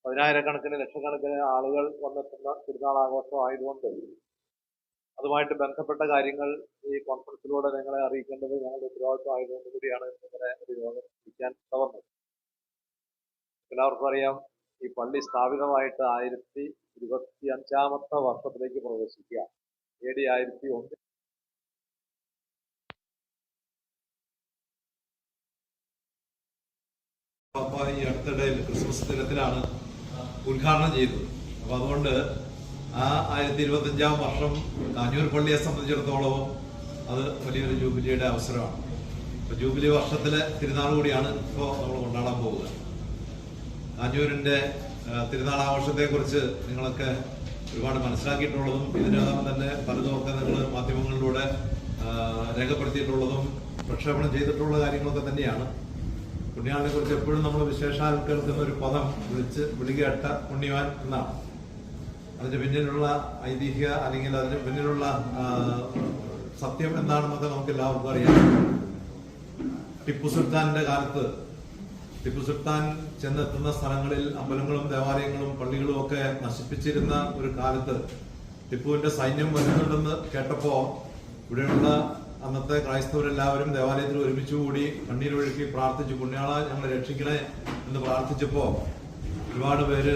പതിനായിരക്കണക്കിന് ലക്ഷക്കണക്കിന് ആളുകൾ വന്നെത്തുന്ന തിരുനാൾ ആഘോഷം ആയതുകൊണ്ട് അതുമായിട്ട് ബന്ധപ്പെട്ട കാര്യങ്ങൾ ഈ കോൺഫറൻസിലൂടെ നിങ്ങളെ അറിയിക്കേണ്ടത് ഞങ്ങളുടെ ഉത്തരവാദിത്വം ആയതുകൊണ്ട് കൂടിയാണ് നിങ്ങളെ ഒരു യോഗം വിളിക്കാൻ തന്നത്. എല്ലാവർക്കും അറിയാം, ഈ പള്ളി സ്ഥാപിതമായിട്ട് 1025 വർഷത്തിലേക്ക് പ്രവേശിക്കുക. AD 1001 ഈ അടുത്തിടെ ക്രിസ്മസ് ദിനത്തിലാണ് ഉദ്ഘാടനം ചെയ്തത്. അപ്പൊ അതുകൊണ്ട് ആ 1025 വർഷം കാഞ്ഞൂർ പള്ളിയെ സംബന്ധിച്ചിടത്തോളം അത് വലിയൊരു ജൂബിലിയുടെ അവസരമാണ്. ഇപ്പൊ ജൂബിലി വർഷത്തിലെ തിരുനാൾ കൂടിയാണ് ഇപ്പോൾ നമ്മൾ കൊണ്ടാടാൻ പോവുക. കാഞ്ഞൂരിന്റെ തിരുനാൾ ആഘോഷത്തെ കുറിച്ച് നിങ്ങളൊക്കെ ഒരുപാട് മനസ്സിലാക്കിയിട്ടുള്ളതും ഇതിനകം തന്നെ പലതുമൊക്കെ നിങ്ങൾ മാധ്യമങ്ങളിലൂടെ രേഖപ്പെടുത്തിയിട്ടുള്ളതും പ്രക്ഷേപണം ചെയ്തിട്ടുള്ള കാര്യങ്ങളൊക്കെ തന്നെയാണ്. പുണ്യാളിനെ കുറിച്ച് എപ്പോഴും നമ്മൾ വിശേഷാൽ കേൾക്കുന്ന ഒരു പദം വിളികേട്ട പുണ്യവാൻ എന്നാണ്. അതിന്റെ പിന്നിലുള്ള ഐതിഹ്യ അല്ലെങ്കിൽ അതിന് പിന്നിലുള്ള സത്യം എന്താണെന്നൊക്കെ നമുക്ക് എല്ലാവർക്കും അറിയാം. ടിപ്പു സുൽത്താന്റെ കാലത്ത് ടിപ്പു സുൽത്താൻ ചെന്നെത്തുന്ന സ്ഥലങ്ങളിൽ അമ്പലങ്ങളും ദേവാലയങ്ങളും പള്ളികളും ഒക്കെ നശിപ്പിച്ചിരുന്ന ഒരു കാലത്ത് ടിപ്പുവിന്റെ സൈന്യം വരുന്നുണ്ടെന്ന് കേട്ടപ്പോ ഇവിടെയുള്ള അന്നത്തെ ക്രൈസ്തവരെല്ലാവരും ദേവാലയത്തിൽ ഒരുമിച്ചുകൂടി കണ്ണീരൊഴുക്കി പ്രാർത്ഥിച്ചു, പുണ്യാള ഞങ്ങളെ രക്ഷിക്കണേ എന്ന് പ്രാർത്ഥിച്ചപ്പോ ഒരുപാട് പേര്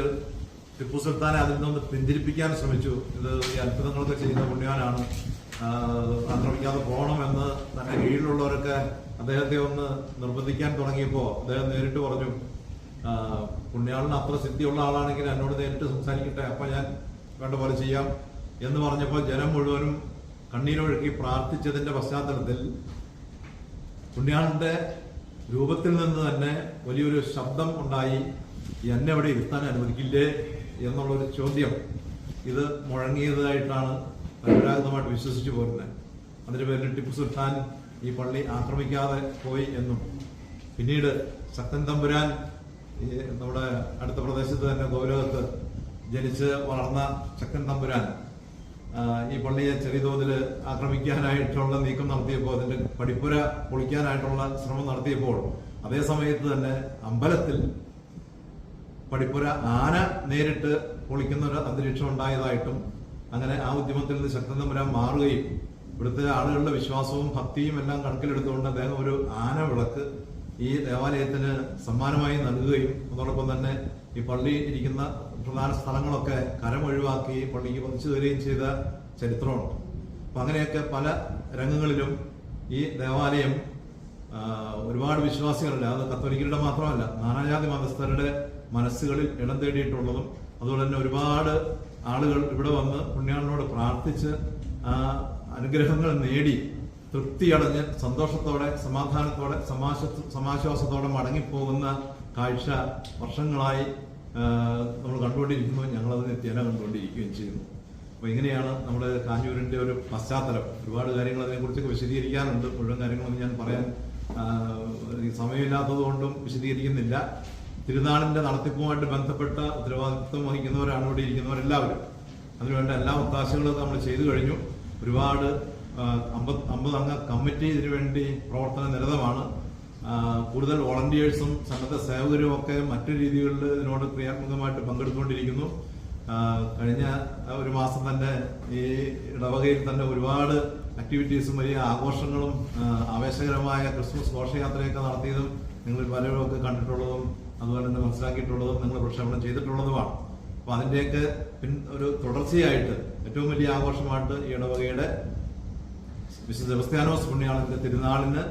ടിപ്പു സുൽത്താനെ അതിൽ നിന്ന് പിന്തിരിപ്പിക്കാൻ ശ്രമിച്ചു. ഇത് ഈ അത്ഭുതങ്ങളൊക്കെ ചെയ്യുന്ന പുണ്യാനാണ്, ആക്രമിക്കാതെ പോകണമെന്ന് തന്നെ കീഴിലുള്ളവരൊക്കെ അദ്ദേഹത്തെ ഒന്ന് നിർബന്ധിക്കാൻ തുടങ്ങിയപ്പോ അദ്ദേഹം നേരിട്ട് പറഞ്ഞു, പുണ്യാളിന് അത്ര സിദ്ധിയുള്ള ആളാണെങ്കിൽ എന്നോട് നേരിട്ട് സംസാരിക്കട്ടെ, അപ്പൊ ഞാൻ വേണ്ട പോലെ ചെയ്യാം എന്ന് പറഞ്ഞപ്പോൾ ജനം മുഴുവനും കണ്ണീരൊഴുക്കി പ്രാർത്ഥിച്ചതിന്റെ പശ്ചാത്തലത്തിൽ പുണ്യാളിന്റെ രൂപത്തിൽ നിന്ന് തന്നെ വലിയൊരു ശബ്ദം ഉണ്ടായി, എന്നെ അവിടെ ഇരുത്താൻ അനുവദിക്കില്ലേ എന്നുള്ളൊരു ചോദ്യം ഇത് മുഴങ്ങിയതായിട്ടാണ് പരമ്പരാഗതമായിട്ട് വിശ്വസിച്ചു പോരുന്നത്. അതിന്റെ പേരിൽ ടിപ്പു സുൽത്താൻ ഈ പള്ളി ആക്രമിക്കാതെ പോയി എന്നും പിന്നീട് ശക്തൻ തമ്പുരാൻ നമ്മുടെ അടുത്ത പ്രദേശത്ത് തന്നെ ഗൗരവത്ത് ജനിച്ച് വളർന്ന ശക്തൻ തമ്പുരാൻ ഈ പള്ളിയെ ചെറിയ തോതിൽ ആക്രമിക്കാനായിട്ടുള്ള നീക്കം നടത്തിയപ്പോൾ, അതിന്റെ പടിപ്പുര പൊളിക്കാനായിട്ടുള്ള ശ്രമം നടത്തിയപ്പോൾ അതേ സമയത്ത് തന്നെ അമ്പലത്തിൽ പടിപ്പുര ആന നേരിട്ട് പൊളിക്കുന്ന ഒരു അന്തരീക്ഷം ഉണ്ടായതായിട്ടും അങ്ങനെ ആ ഉദ്യമത്തിൽ നിന്ന് ശക്തൻ തമ്പുരാൻ മാറുകയും ഇവിടുത്തെ ആളുകളുടെ വിശ്വാസവും ഭക്തിയും എല്ലാം കണക്കിലെടുത്തുകൊണ്ട് അദ്ദേഹം ഒരു ആന വിളക്ക് ഈ ദേവാലയത്തിന് സമ്മാനമായി നൽകുകയും അതോടൊപ്പം തന്നെ ഈ പള്ളി ഇരിക്കുന്ന പ്രധാന സ്ഥലങ്ങളൊക്കെ കരമൊഴിവാക്കി പള്ളിക്ക് പതിച്ചു തരികയും ചെയ്ത ചരിത്രമുണ്ട്. അപ്പൊ അങ്ങനെയൊക്കെ പല രംഗങ്ങളിലും ഈ ദേവാലയം ഒരുപാട് വിശ്വാസികളുടെ, അത് കത്തോലിക്കരുടെ മാത്രമല്ല നാനാജാതി മതസ്ഥരുടെ മനസ്സുകളിൽ ഇടം തേടിയിട്ടുള്ളതും അതുപോലെ തന്നെ ഒരുപാട് ആളുകൾ ഇവിടെ വന്ന് പുണ്യാളിനോട് പ്രാർത്ഥിച്ച് അനുഗ്രഹങ്ങൾ നേടി തൃപ്തിയടഞ്ഞ് സന്തോഷത്തോടെ സമാധാനത്തോടെ സമാശ്വാസത്തോടെ മടങ്ങിപ്പോകുന്ന കാഴ്ച വർഷങ്ങളായി നമ്മൾ കണ്ടുകൊണ്ടിരിക്കുന്നു. ഞങ്ങളത് നിത്യേന കണ്ടുകൊണ്ടിരിക്കുകയും ചെയ്യുന്നു. അപ്പൊ ഇങ്ങനെയാണ് നമ്മുടെ കാഞ്ഞൂരിന്റെ ഒരു പശ്ചാത്തലം. ഒരുപാട് കാര്യങ്ങൾ അതിനെക്കുറിച്ചൊക്കെ വിശദീകരിക്കാനുണ്ട്. മുഴുവൻ കാര്യങ്ങളൊന്നും ഞാൻ പറയാൻ സമയമില്ലാത്തത് കൊണ്ടും വിശദീകരിക്കുന്നില്ല. തിരുനാളിന്റെ നടത്തിപ്പുമായിട്ട് ബന്ധപ്പെട്ട ഉത്തരവാദിത്വം വഹിക്കുന്നവരാണ് ഇവിടെ ഇരിക്കുന്നവരെല്ലാവരും. അതിനുവേണ്ട എല്ലാ ഒത്താശകളും നമ്മൾ ചെയ്തു കഴിഞ്ഞു. ഒരുപാട് 50 അംഗ കമ്മിറ്റി ഇതിനുവേണ്ടി പ്രവർത്തന നിരതമാണ്. കൂടുതൽ വോളണ്ടിയേഴ്സും സന്നദ്ധ സേവകരും ഒക്കെ മറ്റു രീതികളിൽ ഇതിനോട് ക്രിയാത്മകമായിട്ട് പങ്കെടുത്തുകൊണ്ടിരിക്കുന്നു. കഴിഞ്ഞ ഒരു മാസം തന്നെ ഈ ഇടവകയിൽ തന്നെ ഒരുപാട് ആക്ടിവിറ്റീസും വലിയ ആഘോഷങ്ങളും ആവേശകരമായ ക്രിസ്മസ് ഘോഷയാത്രയൊക്കെ നടത്തിയതും നിങ്ങൾ പലരും ഒക്കെ കണ്ടിട്ടുള്ളതും അതുപോലെ തന്നെ മനസ്സിലാക്കിയിട്ടുള്ളതും നിങ്ങൾ പ്രക്ഷേപണം ചെയ്തിട്ടുള്ളതുമാണ്. അപ്പൊ അതിന്റെയൊക്കെ ഒരു തുടർച്ചയായിട്ട് ഏറ്റവും വലിയ ആഘോഷമായിട്ട് ഈ ഇടവകയുടെ വിശുദ്ധ സെബസ്ത്യാനോസ് പുണ്യാളന്റെ തിരുനാളിന്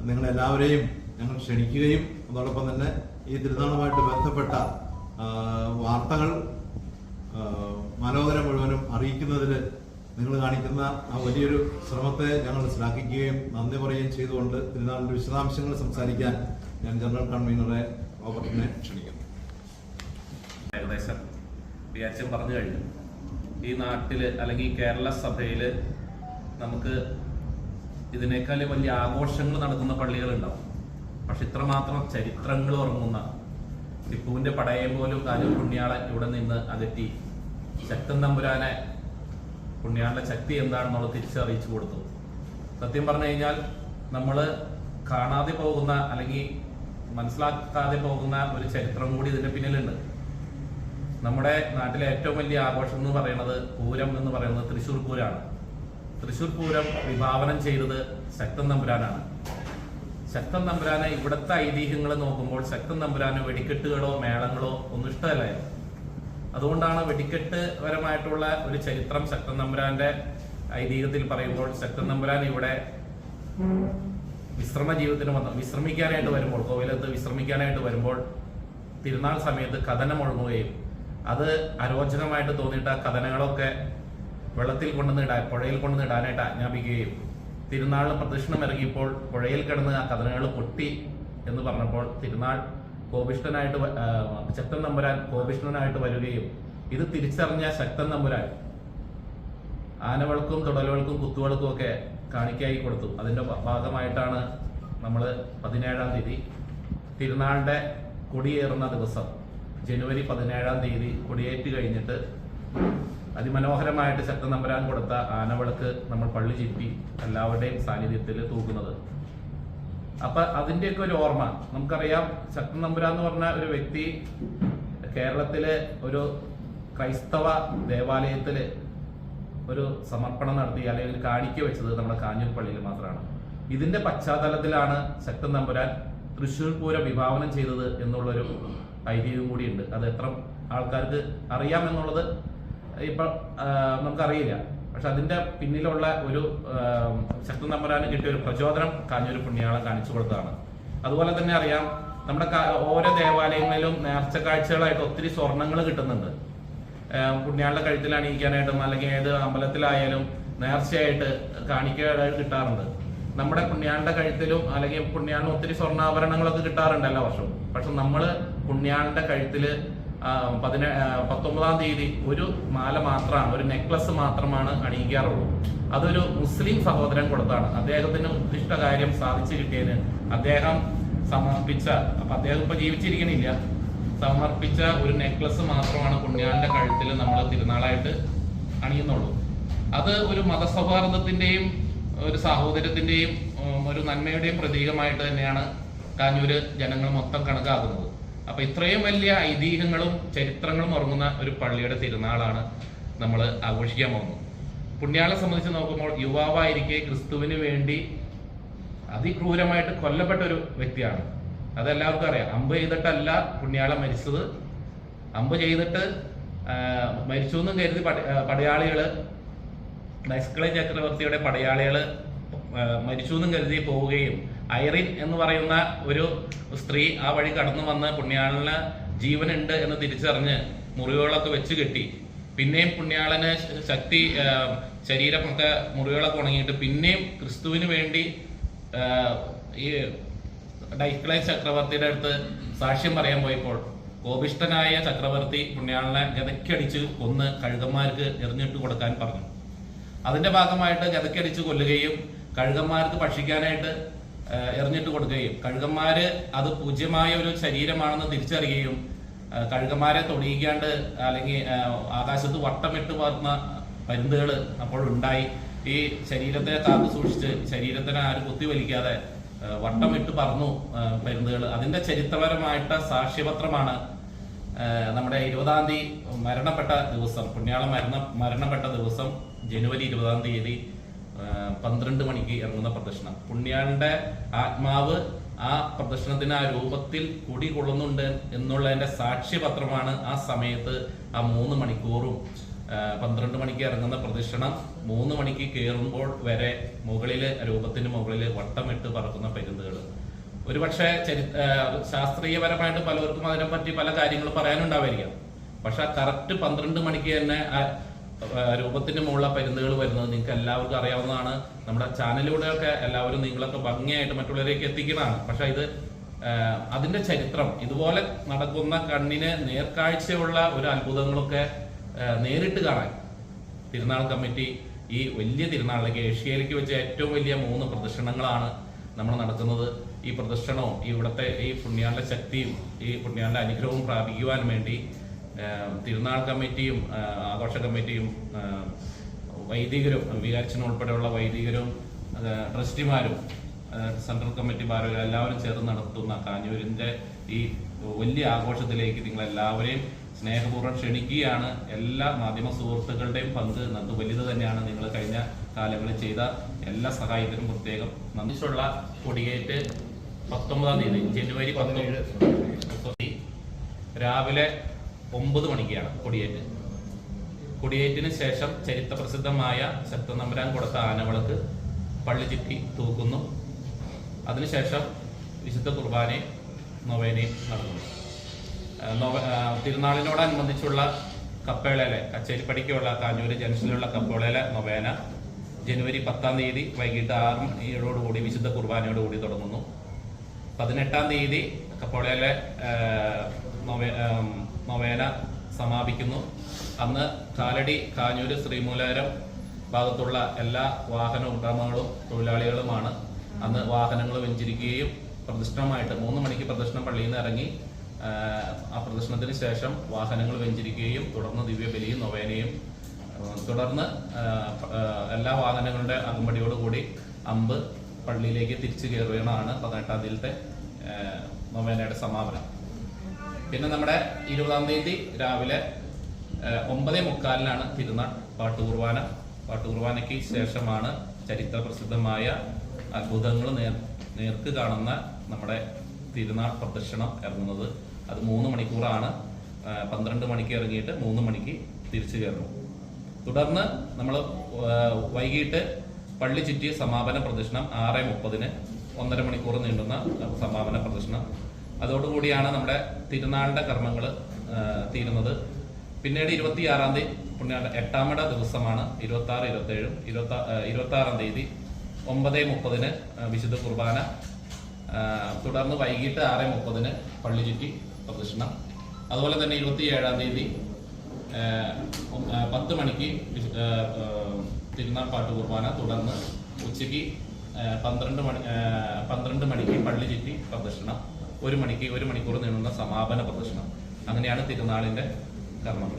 നിങ്ങളെല്ലാവരെയും ഞങ്ങൾ ക്ഷണിക്കുകയും അതോടൊപ്പം തന്നെ ഈ തിരുനാളുമായിട്ട് ബന്ധപ്പെട്ട വാർത്തകൾ മനോഹരം മുഴുവനും അറിയിക്കുന്നതിൽ നിങ്ങൾ കാണിക്കുന്ന ആ വലിയൊരു ശ്രമത്തെ ഞങ്ങൾ ശ്ലാഘിക്കുകയും നന്ദി പറയുകയും ചെയ്തുകൊണ്ട് തിരുനാളിന്റെ വിശദാംശങ്ങൾ സംസാരിക്കാൻ ഞാൻ ജനറൽ കൺവീനറെ റോബർട്ടിനെ ക്ഷണിക്കുന്നു. ഏകദേശം വിചാരിച്ചും പറഞ്ഞു കഴിഞ്ഞു. ഈ നാട്ടില് അല്ലെങ്കിൽ കേരള സഭയില് നമുക്ക് ഇതിനേക്കാളും വലിയ ആഘോഷങ്ങൾ നടക്കുന്ന പള്ളികളുണ്ടാവും. പക്ഷെ ഇത്രമാത്രം ചരിത്രങ്ങൾ ഉറങ്ങുന്ന ടിപ്പുവിന്റെ പടയം പോലും കാഞ്ഞൂർ പുണ്യാളൻ ഇവിടെ നിന്ന് അകറ്റി ശക്തൻ തമ്പുരാനെ പുണ്യാളന്റെ ശക്തി എന്താണെന്നുള്ളത് തിരിച്ചറിയിച്ചു കൊടുത്തു. സത്യം പറഞ്ഞു കഴിഞ്ഞാൽ നമ്മൾ കാണാതെ പോകുന്ന അല്ലെങ്കിൽ മനസ്സിലാക്കാതെ പോകുന്ന ഒരു ചരിത്രം കൂടി ഇതിന്റെ പിന്നിലുണ്ട്. നമ്മുടെ നാട്ടിലെ ഏറ്റവും വലിയ ആഘോഷം എന്ന് പറയുന്നത് പൂരം എന്ന് പറയുന്നത് തൃശ്ശൂർ പൂരമാണ്. തൃശ്ശൂർ പൂരം വിഭാവനം ചെയ്തത് ശക്തൻ തമ്പുരാനാണ്. ശക്തൻ തമ്പുരാനെ ഇവിടുത്തെ ഐതിഹ്യങ്ങൾ നോക്കുമ്പോൾ ശക്തൻ തമ്പുരാന് വെടിക്കെട്ടുകളോ മേളങ്ങളോ ഒന്നും ഇഷ്ടമല്ലായിരുന്നു. അതുകൊണ്ടാണ് വെടിക്കെട്ട് പരമായിട്ടുള്ള ഒരു ചരിത്രം ശക്തൻ തമ്പുരാന്റെ ഐതിഹ്യത്തിൽ പറയുമ്പോൾ ശക്തൻ തമ്പുരാൻ ഇവിടെ വിശ്രമ ജീവിതത്തിന് വിശ്രമിക്കാനായിട്ട് വരുമ്പോൾ, കോവിലത്ത് വിശ്രമിക്കാനായിട്ട് വരുമ്പോൾ തിരുനാൾ സമയത്ത് കഥനം ഒഴുകുകയും അത് അരോചകമായിട്ട് തോന്നിയിട്ട് ആ കഥനങ്ങളൊക്കെ വെള്ളത്തിൽ കൊണ്ടുവന്നിടാൻ, പുഴയിൽ കൊണ്ടുവന്നിടാനായിട്ട് ആജ്ഞാപിക്കുകയും തിരുനാളിന് പ്രദക്ഷിണം ഇറങ്ങിയപ്പോൾ പുഴയിൽ കിടന്ന് ആ കഥനകൾ പൊട്ടി എന്ന് പറഞ്ഞപ്പോൾ തിരുനാൾ കോപിഷ്ഠനായിട്ട് ശക്തൻ തമ്പുരാൻ കോപിഷ്ഠനായിട്ട് വരികയും ഇത് തിരിച്ചറിഞ്ഞ ശക്തൻ തമ്പുരാൻ ആനവൾക്കും തുടലുകൾക്കും കുത്തുവൾക്കും ഒക്കെ കാണിക്കായി കൊടുത്തു. അതിന്റെ ഭാഗമായിട്ടാണ് നമ്മൾ 17-ാം തീയതി തിരുനാളിന്റെ കൊടിയേറുന്ന ദിവസം ജനുവരി 17-ാം തീയതി കൊടിയേറ്റ് കഴിഞ്ഞിട്ട് അതിമനോഹരമായിട്ട് ശക്തൻ തമ്പുരാൻ കൊടുത്ത ആനവിളക്ക് നമ്മൾ പള്ളി ചുറ്റി എല്ലാവരുടെയും സാന്നിധ്യത്തിൽ തൂക്കുന്നത്. അപ്പൊ അതിന്റെയൊക്കെ ഒരു ഓർമ്മ നമുക്കറിയാം. ശക്തൻ തമ്പുരാൻ എന്ന് പറഞ്ഞ ഒരു വ്യക്തി കേരളത്തിലെ ഒരു ക്രൈസ്തവ ദേവാലയത്തില് ഒരു സമർപ്പണം നടത്തി അല്ലെങ്കിൽ കാണിക്ക വെച്ചത് നമ്മുടെ കാഞ്ഞൂർ പള്ളിയിൽ മാത്രമാണ്. ഇതിന്റെ പശ്ചാത്തലത്തിലാണ് ശക്തൻ തമ്പുരാൻ തൃശ്ശൂർ പൂരം വിഭാവനം ചെയ്തത് എന്നുള്ളൊരു ഐതിഹ്യം കൂടിയുണ്ട്. അത് എത്ര ആൾക്കാർക്ക് അറിയാമെന്നുള്ളത് ഇപ്പൊ നമുക്കറിയില്ല. പക്ഷെ അതിന്റെ പിന്നിലുള്ള ഒരു ശക്തൻ തമ്പുരാന് കിട്ടിയ ഒരു പ്രചോദനം കാഞ്ഞൂർ പുണ്യാളൻ കാണിച്ചു കൊടുത്തതാണ്. അതുപോലെ തന്നെ അറിയാം, നമ്മുടെ ഓരോ ദേവാലയങ്ങളിലും നേർച്ച കാഴ്ചകളായിട്ട് ഒത്തിരി സ്വർണങ്ങൾ കിട്ടുന്നുണ്ട്. പുണ്യാളുടെ കഴുത്തിൽ അണിയിക്കാനായിട്ടും അല്ലെങ്കിൽ ഏത് അമ്പലത്തിലായാലും നേർച്ചയായിട്ട് കാണിക്കയായിട്ട് കിട്ടാറുണ്ട്. നമ്മുടെ പുണ്യാളുടെ കഴുത്തിലും അല്ലെങ്കിൽ പുണ്യാളിന് ഒത്തിരി സ്വർണ്ണാഭരണങ്ങളൊക്കെ കിട്ടാറുണ്ട് എല്ലാ വർഷവും. പക്ഷെ നമ്മള് പുണ്യാളിന്റെ കഴുത്തില് 19-ാം തീയതി ഒരു മാല മാത്രമാണ്, ഒരു നെക്ലസ് മാത്രമാണ് അണിയിക്കാറുള്ളൂ. അതൊരു മുസ്ലിം സഹോദരൻ കൊടുത്താണ്. അദ്ദേഹത്തിന് ഉദ്ദിഷ്ട കാര്യം സാധിച്ചു കിട്ടിയതിന് അദ്ദേഹം സമർപ്പിച്ച, അപ്പൊ അദ്ദേഹം ഇപ്പൊ ജീവിച്ചിരിക്കണില്ല, സമർപ്പിച്ച ഒരു നെക്ലസ് മാത്രമാണ് പുണ്യാളിന്റെ കഴുത്തിൽ നമ്മൾ തിരുനാളായിട്ട് അണിയുന്നുള്ളൂ. അത് ഒരു മതസൗഹാർദ്ദത്തിന്റെയും ഒരു സാഹോദര്യത്തിന്റെയും ഒരു നന്മയുടെയും പ്രതീകമായിട്ട് തന്നെയാണ് കാഞ്ഞൂര് ജനങ്ങൾ മൊത്തം കണക്കാക്കുന്നത്. അപ്പൊ ഇത്രയും വലിയ ഐതിഹ്യങ്ങളും ചരിത്രങ്ങളും ഉറങ്ങുന്ന ഒരു പള്ളിയുടെ തിരുനാളാണ് നമ്മൾ ആഘോഷിക്കാൻ പോകുന്നത്. പുണ്യാളെ സംബന്ധിച്ച് നോക്കുമ്പോൾ യുവാവായിരിക്കെ ക്രിസ്തുവിന് വേണ്ടി അതിക്രൂരമായിട്ട് കൊല്ലപ്പെട്ട ഒരു വ്യക്തിയാണ്. അതെല്ലാവർക്കും അറിയാം. അമ്പ് ചെയ്തിട്ടല്ല പുണ്യാളൻ മരിച്ചത്. അമ്പ് ചെയ്തിട്ട് മരിച്ചു എന്നും കരുതി പടയാളികള്, നൈസ്കളെ ചക്രവർത്തിയുടെ പടയാളികള് മരിച്ചു എന്നും കരുതി പോവുകയും ഐറിൻ എന്ന് പറയുന്ന ഒരു സ്ത്രീ ആ വഴി കടന്നു വന്ന് പുണ്യാളന് ജീവനുണ്ട് എന്ന് തിരിച്ചറിഞ്ഞ് മുറിവുകളൊക്കെ വെച്ച് കെട്ടി. പിന്നെയും പുണ്യാളന് ശക്തി, ശരീരമൊക്കെ മുറിവുകളൊക്കെ ഉണങ്ങിയിട്ട് പിന്നെയും ക്രിസ്തുവിന് വേണ്ടി ഈ ഡൈക്കളെ ചക്രവർത്തിയുടെ അടുത്ത് സാക്ഷ്യം പറയാൻ പോയപ്പോൾ കോപിഷ്ഠനായ ചക്രവർത്തി പുണ്യാളനെ ഗതയ്ക്കടിച്ച് കൊന്ന് കഴുകന്മാർക്ക് എറിഞ്ഞിട്ട് കൊടുക്കാൻ പറഞ്ഞു. അതിന്റെ ഭാഗമായിട്ട് ഗതയ്ക്കടിച്ച് കൊല്ലുകയും കഴുകന്മാർക്ക് ഭക്ഷിക്കാനായിട്ട് എറിഞ്ഞിട്ട് കൊടുക്കുകയും കഴുകന്മാര് അത് പൂജ്യമായ ഒരു ശരീരമാണെന്ന് തിരിച്ചറിയുകയും കഴുകന്മാരെ തൊടിയിക്കാണ്ട് അല്ലെങ്കിൽ ആകാശത്ത് വട്ടമിട്ട് പറന്ന പരുന്തുകൾ അപ്പോൾ ഉണ്ടായി. ഈ ശരീരത്തെ കാത്തു സൂക്ഷിച്ച് ശരീരത്തിനെ ആരും കുത്തിവലിക്കാതെ വട്ടമിട്ട് പറന്നു പരുന്തുകൾ. അതിന്റെ ചരിത്രപരമായിട്ട് സാക്ഷ്യപത്രമാണ് നമ്മുടെ 20-ാം തീയതി മരണപ്പെട്ട ദിവസം, പുണ്യാളൻ മരണപ്പെട്ട ദിവസം ജനുവരി 20-ാം തീയതി 12 മണിക്ക് ഇറങ്ങുന്ന പ്രദക്ഷിണം. പുണ്യാളന്റെ ആത്മാവ് ആ പ്രദക്ഷിണത്തിന് ആ രൂപത്തിൽ കുടികൊള്ളുന്നുണ്ട് എന്നുള്ളതിന്റെ സാക്ഷ്യപത്രമാണ് ആ സമയത്ത് ആ 3 മണിക്കൂറും 12 മണിക്ക് ഇറങ്ങുന്ന പ്രദക്ഷിണം 3 മണിക്ക് കയറുമ്പോൾ വരെ മുകളില് രൂപത്തിന് മുകളിൽ വട്ടമിട്ട് പറക്കുന്ന പരുന്തുകൾ. ഒരുപക്ഷെ ശാസ്ത്രീയപരമായിട്ട് പലർക്കും അതിനെപ്പറ്റി പല കാര്യങ്ങളും പറയാനുണ്ടാവായിരിക്കാം. പക്ഷെ കറക്റ്റ് 12 മണിക്ക് തന്നെ രൂപത്തിന് മുകളിലെ പരുന്തുകൾ വരുന്നത് നിങ്ങൾക്ക് എല്ലാവർക്കും അറിയാവുന്നതാണ്. നമ്മുടെ ചാനലിലൂടെയൊക്കെ എല്ലാവരും നിങ്ങളൊക്കെ ഭംഗിയായിട്ട് മറ്റുള്ളവരേക്ക് എത്തിക്കുന്നതാണ്. പക്ഷെ ഇത് അതിന്റെ ചരിത്രം, ഇതുപോലെ നടക്കുന്ന കണ്ണിന് നേർക്കാഴ്ചയുള്ള ഒരു അത്ഭുതങ്ങളൊക്കെ നേരിട്ട് കാണാൻ തിരുനാൾ കമ്മിറ്റി ഈ വലിയ തിരുനാളിലേക്ക് ഏഷ്യയിലേക്ക് വെച്ച ഏറ്റവും വലിയ 3 പ്രദക്ഷിണങ്ങളാണ് നമ്മൾ നടത്തുന്നത്. ഈ പ്രദക്ഷിണവും ഇവിടുത്തെ ഈ പുണ്യാളുടെ ശക്തിയും ഈ പുണ്യാളുടെ അനുഗ്രഹവും പ്രാപിക്കുവാൻ വേണ്ടി തിരുനാൾ കമ്മിറ്റിയും ആഘോഷ കമ്മിറ്റിയും വൈദികരും വികാരിച്ചനുൾപ്പെടെയുള്ള വൈദികരും ട്രസ്റ്റിമാരും സെൻട്രൽ കമ്മിറ്റി ഭാരവാഹികൾ എല്ലാവരും ചേർന്ന് നടത്തുന്ന കാഞ്ഞൂരിന്റെ ഈ വലിയ ആഘോഷത്തിലേക്ക് നിങ്ങൾ എല്ലാവരെയും സ്നേഹപൂർവ്വം ക്ഷണിക്കുകയാണ്. എല്ലാ മാധ്യമ സുഹൃത്തുക്കളുടെയും പങ്ക് നന്ദി വലുത് തന്നെയാണ്. നിങ്ങൾ കഴിഞ്ഞ കാലങ്ങളിൽ ചെയ്ത എല്ലാ സഹായത്തിനും പ്രത്യേകം നന്ദിച്ചുള്ള കൊടിയേറ്റ് 19-ാം തീയതി ജനുവരി 17 രാവിലെ 9 മണിക്കാണ് കൊടിയേറ്റ്. കൊടിയേറ്റിന് ശേഷം ചരിത്ര പ്രസിദ്ധമായ ശക്തൻ തമ്പുരാൻ കൊടുത്ത ആനവിളക്ക് പള്ളി ചുറ്റി തൂക്കുന്നു. അതിനുശേഷം വിശുദ്ധ കുർബാനയും നൊവേനയും നടത്തുന്നു. തിരുനാളിനോടനുബന്ധിച്ചുള്ള കപ്പേളയിലെ കച്ചേരിപ്പടിക്കുള്ള കാഞ്ഞൂര് ജംഗ്ഷനിലുള്ള കപ്പേളയിലെ നൊവേന ജനുവരി 10-ാം തീയതി വൈകിട്ട് 6 മണിയോടുകൂടി വിശുദ്ധ കുർബാനയോടുകൂടി തുടങ്ങുന്നു. 18-ാം തീയതി കപ്പേളയിലെ നൊവേന സമാപിക്കുന്നു. അന്ന് കാലടി കാഞ്ഞൂര് ശ്രീമൂലകരം ഭാഗത്തുള്ള എല്ലാ വാഹന ഉടമകളും തൊഴിലാളികളുമാണ് അന്ന് വാഹനങ്ങൾ വെഞ്ചരിക്കുകയും പ്രദക്ഷിണമായിട്ട് 3 മണിക്ക് പ്രദക്ഷിണം പള്ളിയിൽ നിന്ന് ഇറങ്ങി ആ പ്രദർശനത്തിന് ശേഷം വാഹനങ്ങൾ വെഞ്ചരിക്കുകയും തുടർന്ന് ദിവ്യബലിയും നൊവേനയും തുടർന്ന് എല്ലാ വാഹനങ്ങളുടെ അകമ്പടിയോടുകൂടി അമ്പ് പള്ളിയിലേക്ക് തിരിച്ചു കയറുകയാണ് 18-ാം തീയതിയിലത്തെ നൊവേനയുടെ സമാപനം. പിന്നെ നമ്മുടെ 20-ാം തീയതി രാവിലെ 9:45 തിരുനാൾ പാട്ടുകുർബാന. പാട്ടുകുർബാനയ്ക്ക് ശേഷമാണ് ചരിത്ര പ്രസിദ്ധമായ അത്ഭുതങ്ങൾ നേർക്ക് കാണുന്ന നമ്മുടെ തിരുനാൾ പ്രദക്ഷിണം ഇറങ്ങുന്നത്. അത് 3 മണിക്കൂറാണ്. 12 മണിക്ക് ഇറങ്ങിയിട്ട് 3 മണിക്ക് തിരിച്ചു കയറുന്നു. തുടർന്ന് നമ്മൾ വൈകിട്ട് പള്ളി ചുറ്റി സമാപന പ്രദക്ഷിണം 6:30 1.5 മണിക്കൂർ നീണ്ടുന്ന സമാപന പ്രദക്ഷിണം. അതോടുകൂടിയാണ് നമ്മുടെ തിരുനാളിന്റെ കർമ്മങ്ങൾ തീരുന്നത്. പിന്നീട് 26-ാം തീയതി പുണ്യാള 8-ാമട ദിവസമാണ്. 26, 27, 26-ാം തീയതി 9:30 വിശുദ്ധ കുർബാന. തുടർന്ന് വൈകിട്ട് 6:30 പള്ളി ചുറ്റി പ്രദക്ഷിണം. അതുപോലെ തന്നെ 27-ാം തീയതി 10 മണിക്ക് തിരുനാൾ പാട്ട് കുർബാന. തുടർന്ന് ഉച്ചയ്ക്ക് 12 മണിക്ക് പള്ളി ചുറ്റി പ്രദക്ഷിണം. 1 മണിക്കൂർ നീളുന്ന സമാപന പ്രദക്ഷിണം. അങ്ങനെയാണ് തിരുനാളിന്റെ കർമ്മങ്ങൾ.